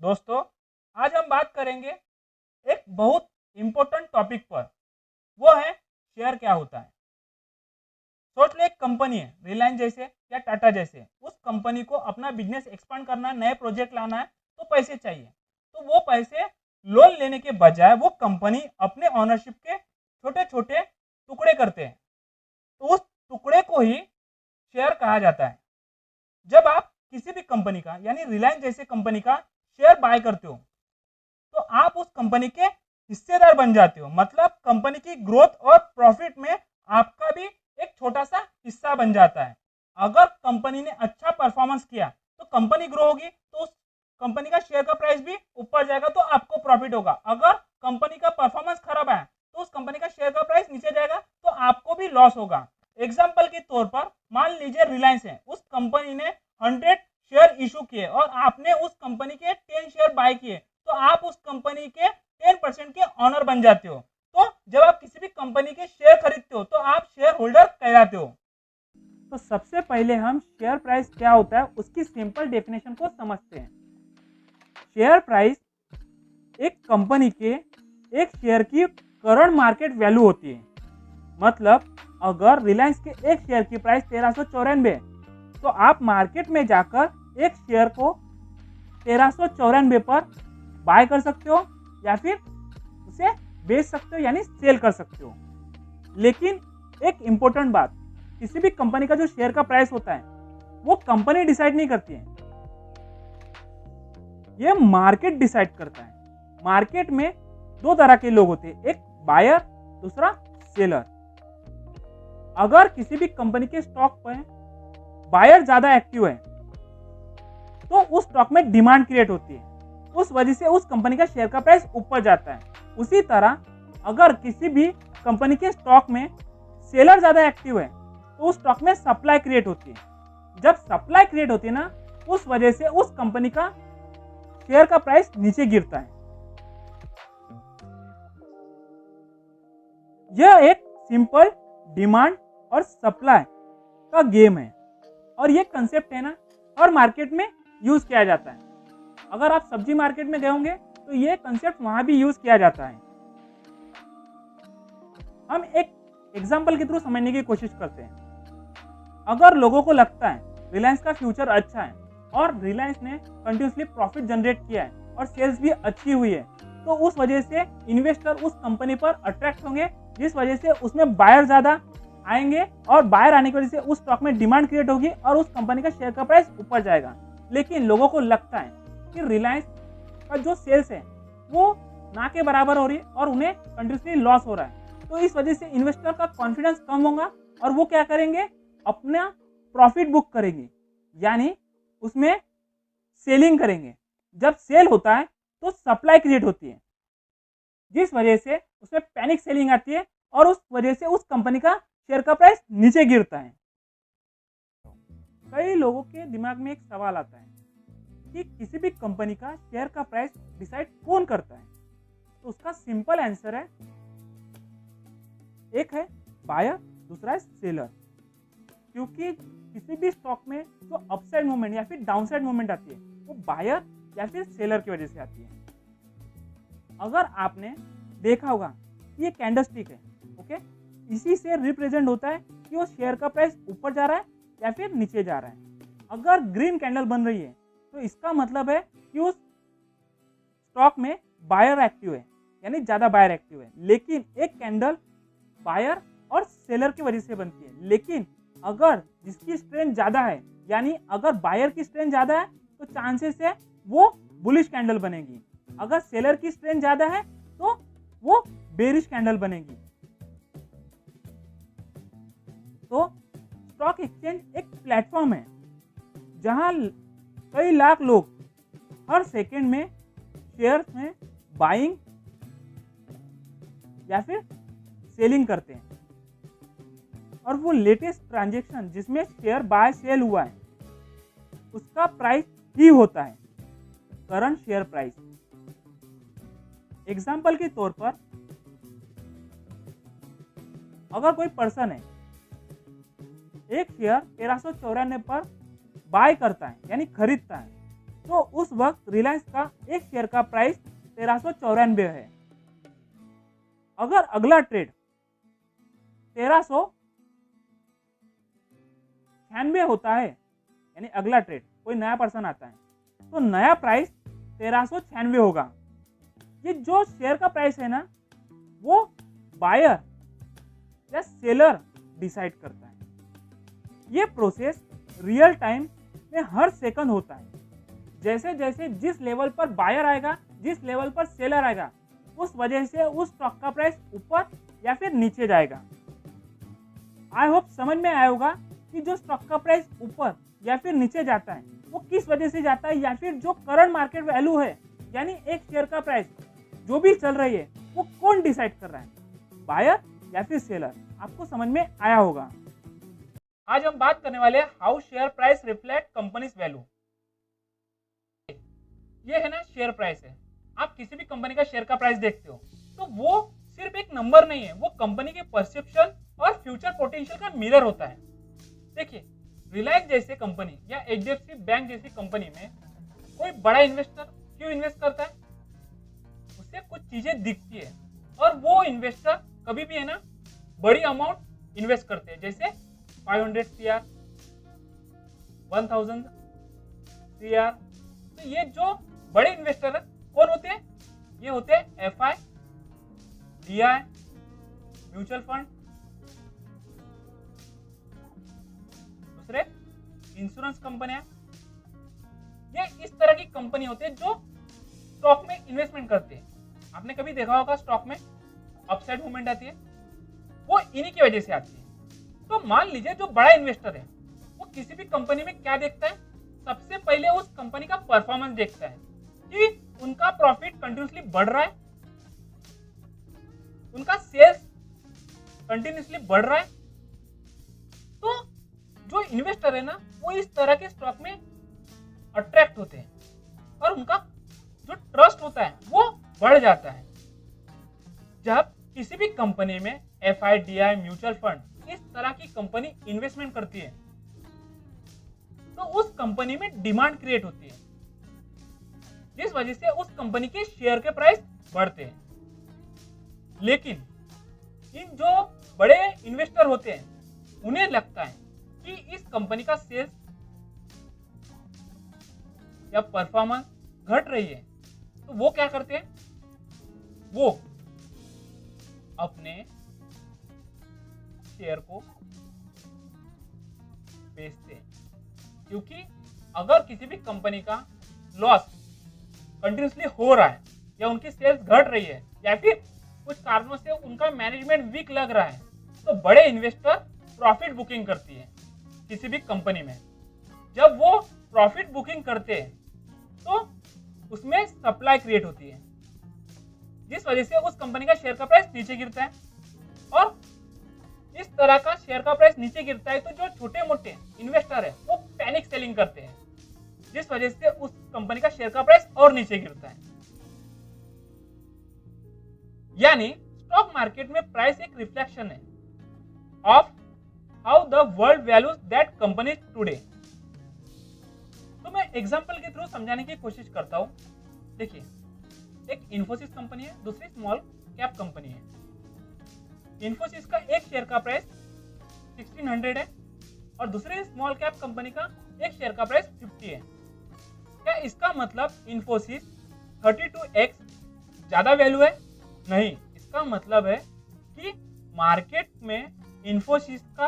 दोस्तों, आज हम बात करेंगे एक बहुत इम्पोर्टेंट टॉपिक पर। वो है शेयर क्या होता है। सोच लो, एक कंपनी है रिलायंस जैसे या टाटा जैसे। उस कंपनी को अपना बिजनेस एक्सपांड करना है, नए प्रोजेक्ट लाना है, तो पैसे चाहिए। तो वो पैसे लोन लेने के बजाय वो कंपनी अपने ऑनरशिप के छोटे छोटे टुकड़े करते हैं। तो उस टुकड़े को ही शेयर कहा जाता है। जब आप किसी भी कंपनी का यानी रिलायंस जैसे कंपनी का शेयर बाय करते हो, तो आप उस कंपनी के हिस्सेदार बन जाते हो। मतलब कंपनी की ग्रोथ और प्रॉफिट में आपका भी एक छोटा सा हिस्सा बन जाता है। अगर कंपनी ने अच्छा परफॉर्मेंस किया तो कंपनी ग्रो होगी, तो उस कंपनी का शेयर का प्राइस भी ऊपर जाएगा, तो आपको प्रॉफिट होगा। अगर कंपनी का परफॉर्मेंस खराब है तो उस कंपनी का शेयर का प्राइस नीचे जाएगा, तो आपको भी लॉस होगा। एग्जाम्पल के तौर पर मान लीजिए रिलायंस है, उस कंपनी ने 100 शेयर इशू किए और आपने उस कंपनी के 10 शेयर बाय किए, तो आप उस कंपनी के 10% के ऑनर बन जाते हो। तो जब आप किसी भी कंपनी के शेयर खरीदते हो तो आप शेयर होल्डर कहलाते हो। तो सबसे पहले हम शेयर प्राइस क्या होता है उसकी सिंपल डेफिनेशन को समझते हैं। शेयर प्राइस एक कंपनी के एक शेयर की करंट मार्केट वैल्यू होती है। मतलब अगर रिलायंस के एक शेयर की प्राइस 1394 है, तो आप मार्केट में जाकर एक शेयर को 1394 पर बाय कर सकते हो या फिर उसे बेच सकते हो यानी सेल कर सकते हो। लेकिन एक इंपॉर्टेंट बात, किसी भी कंपनी का जो शेयर का प्राइस होता है वो कंपनी डिसाइड नहीं करती है, ये मार्केट डिसाइड करता है। मार्केट में दो तरह के लोग होते हैं, एक बायर, दूसरा सेलर। अगर किसी भी कंपनी के स्टॉक पर बायर ज्यादा एक्टिव है तो उस स्टॉक में डिमांड क्रिएट होती है, उस वजह से उस कंपनी का शेयर का प्राइस ऊपर जाता है। उसी तरह अगर किसी भी कंपनी के स्टॉक में सेलर ज्यादा एक्टिव है तो उस स्टॉक में सप्लाई क्रिएट होती है। जब सप्लाई क्रिएट होती है ना, उस वजह से उस कंपनी का शेयर का प्राइस नीचे गिरता है। यह एक सिंपल डिमांड और सप्लाई का गेम है और ये कंसेप्ट है ना, हर मार्केट में यूज किया जाता है। अगर आप सब्जी मार्केट में गए होंगे तो ये कंसेप्ट वहां भी यूज किया जाता है। हम एक एग्जांपल के थ्रू समझने की कोशिश करते हैं। अगर लोगों को लगता है रिलायंस का फ्यूचर अच्छा है और रिलायंस ने कंटिन्यूसली प्रॉफिट जनरेट किया है और सेल्स भी अच्छी हुई है, तो उस वजह से इन्वेस्टर उस कंपनी पर अट्रैक्ट होंगे, जिस वजह से उसमें बायर ज्यादा आएंगे और बायर आने की वजह से उस स्टॉक में डिमांड क्रिएट होगी और उस कंपनी का शेयर का प्राइस ऊपर जाएगा। लेकिन लोगों को लगता है कि रिलायंस का जो सेल्स है वो ना के बराबर हो रही है और उन्हें कंटिन्यूसली लॉस हो रहा है, तो इस वजह से इन्वेस्टर का कॉन्फिडेंस कम होगा और वो क्या करेंगे, अपना प्रॉफिट बुक करेंगे यानी उसमें सेलिंग करेंगे। जब सेल होता है तो सप्लाई क्रिएट होती है, जिस वजह से उसमें पैनिक सेलिंग आती है और उस वजह से उस कंपनी का शेयर का प्राइस नीचे गिरता है। कई लोगों के दिमाग में एक सवाल आता है कि किसी भी कंपनी का शेयर का प्राइस डिसाइड कौन करता है। तो उसका सिंपल आंसर है, एक है बायर, दूसरा है सेलर। क्योंकि किसी भी स्टॉक में जो अपसाइड मूवमेंट या फिर डाउनसाइड मूवमेंट आती है वो बायर या फिर सेलर की वजह से आती है। अगर आपने देखा होगा कि ये कैंडलस्टिक है, ओके, इसी से रिप्रेजेंट होता है कि वो शेयर का प्राइस ऊपर जा रहा है या फिर नीचे जा रहा है। अगर ग्रीन कैंडल बन रही है तो इसका मतलब है कि उस स्टॉक में बायर एक्टिव है यानी ज्यादा बायर एक्टिव है। लेकिन एक कैंडल बायर और सेलर की वजह से बनती है, लेकिन अगर जिसकी स्ट्रेंथ ज्यादा है यानी अगर बायर की स्ट्रेंथ ज्यादा है तो चांसेस है वो बुलिश कैंडल बनेगी, अगर सेलर की स्ट्रेंथ ज्यादा है तो वो बेरिश कैंडल बनेगी। तो स्टॉक एक्सचेंज एक प्लेटफॉर्म है जहां कई लाख लोग हर सेकंड में शेयर्स में बाइंग या फिर सेलिंग करते हैं और वो लेटेस्ट ट्रांजैक्शन जिसमें शेयर बाय सेल हुआ है उसका प्राइस ही होता है करंट शेयर प्राइस। एग्जांपल के तौर पर अगर कोई पर्सन है एक शेयर 1394 पर बाय करता है यानी खरीदता है, तो उस वक्त रिलायंस का एक शेयर का प्राइस 1394 है। अगर अगला ट्रेड 1396 होता है, यानी अगला ट्रेड कोई नया पर्सन आता है, तो नया प्राइस 1396 होगा। ये जो शेयर का प्राइस है ना, वो बायर या सेलर डिसाइड करता है। ये प्रोसेस रियल टाइम में हर सेकंड होता है। जैसे जैसे जिस लेवल पर बायर आएगा, जिस लेवल पर सेलर आएगा, उस वजह से उस स्टॉक का प्राइस ऊपर या फिर नीचे जाएगा। आई होप समझ में आया होगा कि जो स्टॉक का प्राइस ऊपर या फिर नीचे जाता है वो किस वजह से जाता है, या फिर जो करंट मार्केट वैल्यू है, यानी एक शेयर का प्राइस जो भी चल रही है, वो कौन डिसाइड कर रहा है, बायर या फिर सेलर। आपको समझ में आया होगा। आज हम बात करने वाले हैं how share price reflect companies value. ये है ना शेयर प्राइस है। आप किसी भी कंपनी का शेयर का प्राइस देखते हो तो वो सिर्फ एक नंबर नहीं है, वो कंपनी के परसेप्शन और फ्यूचर पोटेंशियल का मिरर होता है। देखिए, रिलायंस जैसे कंपनी या एचडीएफसी बैंक जैसी कंपनी में कोई बड़ा इन्वेस्टर क्यों इन्वेस्ट करता है? उससे कुछ चीजें दिखती है और वो इन्वेस्टर कभी भी है ना बड़ी अमाउंट इन्वेस्ट करते हैं, जैसे 500 CR, 1000 CR। तो ये जो बड़े इन्वेस्टर है कौन होते हैं? ये होते हैं FI, DI, म्यूचुअल फंड, दूसरे इंश्योरेंस कंपनियां। ये इस तरह की कंपनी होती है जो स्टॉक में इन्वेस्टमेंट करते हैं। आपने कभी देखा होगा स्टॉक में अपसाइड मूवमेंट आती है, वो इन्हीं की वजह से आती है। तो मान लीजिए जो बड़ा इन्वेस्टर है वो किसी भी कंपनी में क्या देखता है? सबसे पहले उस कंपनी का परफॉर्मेंस देखता है कि उनका प्रॉफिट कंटिन्यूसली बढ़ रहा है, उनका सेल्स कंटिन्यूसली बढ़ रहा है। तो जो इन्वेस्टर है ना वो इस तरह के स्टॉक में अट्रैक्ट होते हैं और उनका जो ट्रस्ट होता है वो बढ़ जाता है। जब किसी भी कंपनी में FIDI, म्यूचुअल फंड इस तरह की कंपनी इन्वेस्टमेंट करती है तो उस कंपनी में डिमांड क्रिएट होती है, जिस वजह से उस कंपनी के शेयर के प्राइस बढ़ते हैं। लेकिन इन जो बड़े इन्वेस्टर होते हैं उन्हें लगता है कि इस कंपनी का सेल्स या परफॉर्मेंस घट रही है, तो वो क्या करते हैं? वो अपने शेयर को बेचते हैं, क्योंकि अगर किसी भी कंपनी का लॉस कंटिन्यूसली हो रहा है या उनकी सेल्स घट रही है या फिर कुछ कारणों से उनका मैनेजमेंट वीक लग रहा है, तो बड़े इन्वेस्टर प्रॉफिट बुकिंग करती है किसी भी कंपनी में। जब वो प्रॉफिट बुकिंग करते हैं तो उसमें सप्लाई क्रिएट होती है, जिस वजह से उस कंपनी का शेयर का प्राइस नीचे गिरता है। और इस तरह का शेयर का प्राइस नीचे गिरता है तो जो छोटे मोटे इन्वेस्टर है वो पैनिक सेलिंग करते हैं, जिस वजह से उस कंपनी का शेयर का प्राइस और नीचे गिरता है। यानी स्टॉक मार्केट में प्राइस एक रिफ्लेक्शन है of how the world values that company today. तो मैं एग्जांपल के थ्रू समझाने की कोशिश करता हूं। देखिए, एक इन्फोसिस कंपनी है, दूसरी स्मॉल कैप कंपनी है। इन्फोसिस का एक शेयर का प्राइस 1600 है और दूसरे स्मॉल कैप कंपनी का एक शेयर का प्राइस 50 है। क्या इसका मतलब इन्फोसिस 32x ज्यादा वैल्यू है? नहीं, इसका मतलब है कि मार्केट में इन्फोसिस का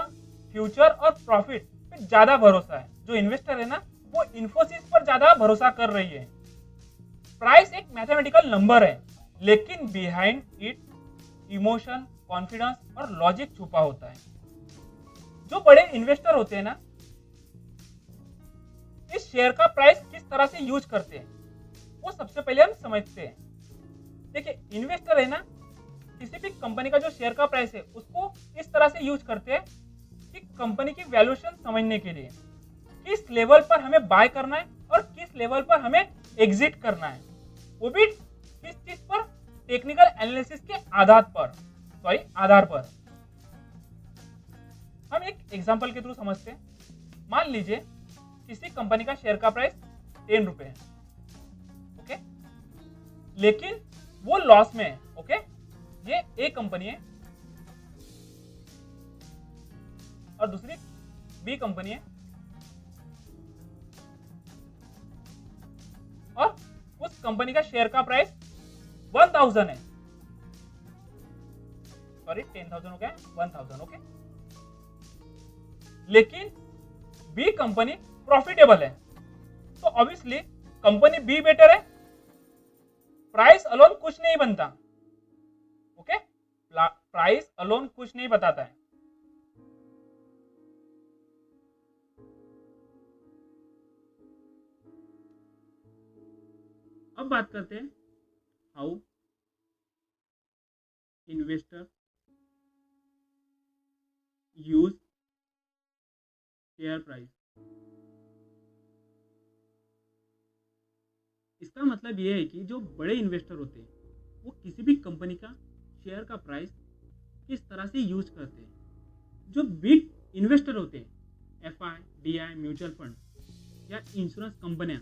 फ्यूचर और प्रॉफिट पे ज्यादा भरोसा है। जो इन्वेस्टर है ना वो इन्फोसिस पर ज्यादा भरोसा कर रही है। प्राइस एक मैथमेटिकल नंबर है, लेकिन बिहाइंड इट इमोशन, कॉन्फिडेंस और लॉजिक छुपा होता है। जो बड़े इन्वेस्टर होते हैं ना, इस शेयर का प्राइस किस तरह से यूज करते हैं वो सबसे पहले हम समझते हैं। देखिए, इन्वेस्टर है ना किसी भी कंपनी का जो शेयर का प्राइस है उसको इस तरह से यूज करते हैं कि कंपनी की वैल्यूएशन समझने के लिए किस लेवल पर हमें बाय करना है और किस लेवल पर हमें एग्जिट करना है, वो भी किस चीज पर? टेक्निकल एनालिसिस के आधार पर। हम एक एग्जांपल के थ्रू समझते हैं। मान लीजिए किसी कंपनी का शेयर का प्राइस 10 रुपए है, ओके, लेकिन वो लॉस में है, ओके। ये ए कंपनी है और दूसरी बी कंपनी है, और उस कंपनी का शेयर का प्राइस 1000 है, सॉरी 10,000 हो गया, 1000, ओके। लेकिन बी कंपनी प्रॉफिटेबल है, तो ऑब्वियसली कंपनी बी बेटर है। प्राइस अलोन कुछ नहीं बनता, ओके, प्राइस अलोन कुछ नहीं बताता है। अब बात करते हैं how investor use share price. इसका मतलब यह है कि जो बड़े इन्वेस्टर होते हैं वो किसी भी कंपनी का शेयर का प्राइस किस तरह से यूज करते हैं। जो बिग इन्वेस्टर होते हैं FI, DI, म्यूचुअल फंड या इंश्योरेंस कंपनियां,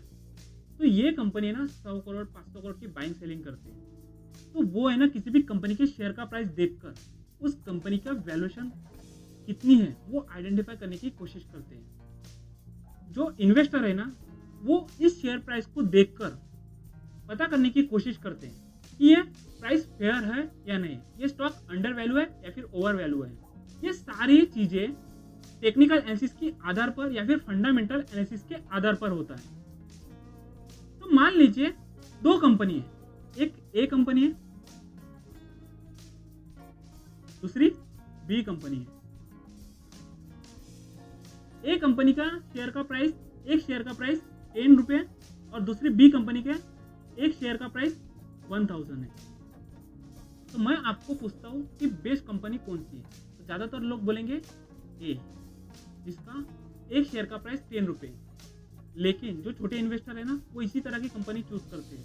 तो ये कंपनी ना 100 करोड़ 500 करोड़ की बाइंग सेलिंग करते हैं। तो वो है ना किसी भी कंपनी के शेयर का प्राइस देखकर उस कंपनी का वैल्यूएशन कितनी है वो आइडेंटिफाई करने की कोशिश करते हैं। जो इन्वेस्टर है ना वो इस शेयर प्राइस को देखकर पता करने की कोशिश करते हैं कि ये प्राइस फेयर है या नहीं, ये स्टॉक अंडर वैल्यू है या फिर ओवर वैल्यू है। ये सारी चीजें टेक्निकल एनालिसिस के आधार पर या फिर फंडामेंटल एनालिसिस के आधार पर होता है। तो मान लीजिए दो कंपनी है, एक ए कंपनी है, दूसरी बी कंपनी है। ए कंपनी का शेयर का प्राइस, एक शेयर का प्राइस 10 रुपये और दूसरी बी कंपनी के एक शेयर का प्राइस 1000 है। तो मैं आपको पूछता हूँ कि बेस्ट कंपनी कौन सी है, तो ज़्यादातर लोग बोलेंगे ए, जिसका एक शेयर का प्राइस 10 रुपये। लेकिन जो छोटे इन्वेस्टर है ना वो इसी तरह की कंपनी चूज करते हैं।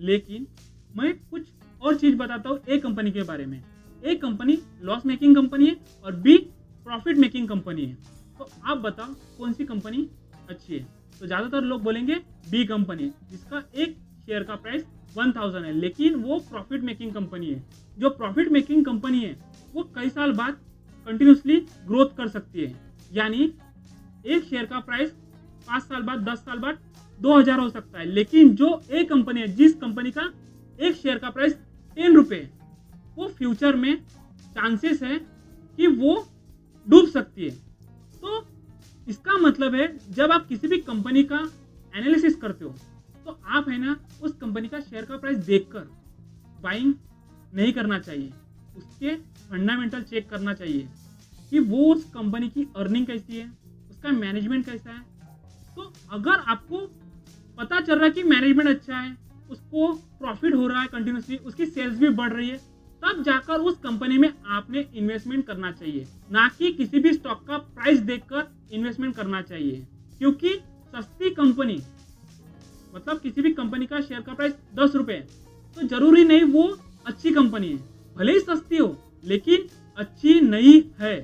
लेकिन मैं कुछ और चीज़ बताता हूँ ए कंपनी के बारे में। ए कंपनी लॉस मेकिंग कंपनी है और बी प्रॉफिट मेकिंग कंपनी है। तो आप बताओ कौन सी कंपनी अच्छी है। तो ज़्यादातर लोग बोलेंगे बी कंपनी, जिसका एक शेयर का प्राइस 1000 है, लेकिन वो प्रॉफिट मेकिंग कंपनी है। जो प्रॉफिट मेकिंग कंपनी है वो कई साल बाद कंटिन्यूसली ग्रोथ कर सकती है। यानी एक शेयर का प्राइस 5 साल बाद 10 साल बाद 2000 हो सकता है। लेकिन जो एक कंपनी है, जिस कंपनी का एक शेयर का प्राइस 10 रुपये, वो फ्यूचर में चांसेस है कि वो डूब सकती है। तो इसका मतलब है जब आप किसी भी कंपनी का एनालिसिस करते हो तो आप है ना उस कंपनी का शेयर का प्राइस देखकर बाइंग नहीं करना चाहिए। उसके फंडामेंटल चेक करना चाहिए कि वो उस कंपनी की अर्निंग कैसी है, उसका मैनेजमेंट कैसा है। तो अगर आपको पता चल रहा है कि मैनेजमेंट अच्छा है, उसको प्रॉफिट हो रहा है कंटिन्यूसली, उसकी सेल्स भी बढ़ रही है, तब जाकर उस कंपनी में आपने इन्वेस्टमेंट करना चाहिए, ना कि किसी भी स्टॉक का प्राइस देखकर इन्वेस्टमेंट करना चाहिए। क्योंकि सस्ती कंपनी, मतलब किसी भी कंपनी का शेयर का प्राइस 10 रुपये है, तो जरूरी नहीं वो अच्छी कंपनी है। भले ही सस्ती हो लेकिन अच्छी नहीं है,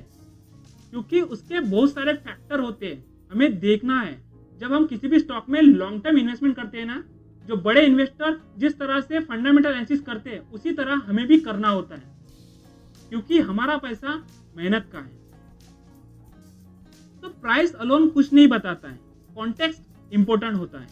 क्योंकि उसके बहुत सारे फैक्टर होते हैं, हमें देखना है। जब हम किसी भी स्टॉक में लॉन्ग टर्म इन्वेस्टमेंट करते हैं ना, जो बड़े इन्वेस्टर जिस तरह से फंडामेंटल एनालिसिस करते हैं उसी तरह हमें भी करना होता है, क्योंकि हमारा पैसा मेहनत का है। तो प्राइस अलोन कुछ नहीं बताता है, कॉन्टेक्स्ट इंपॉर्टेंट होता है।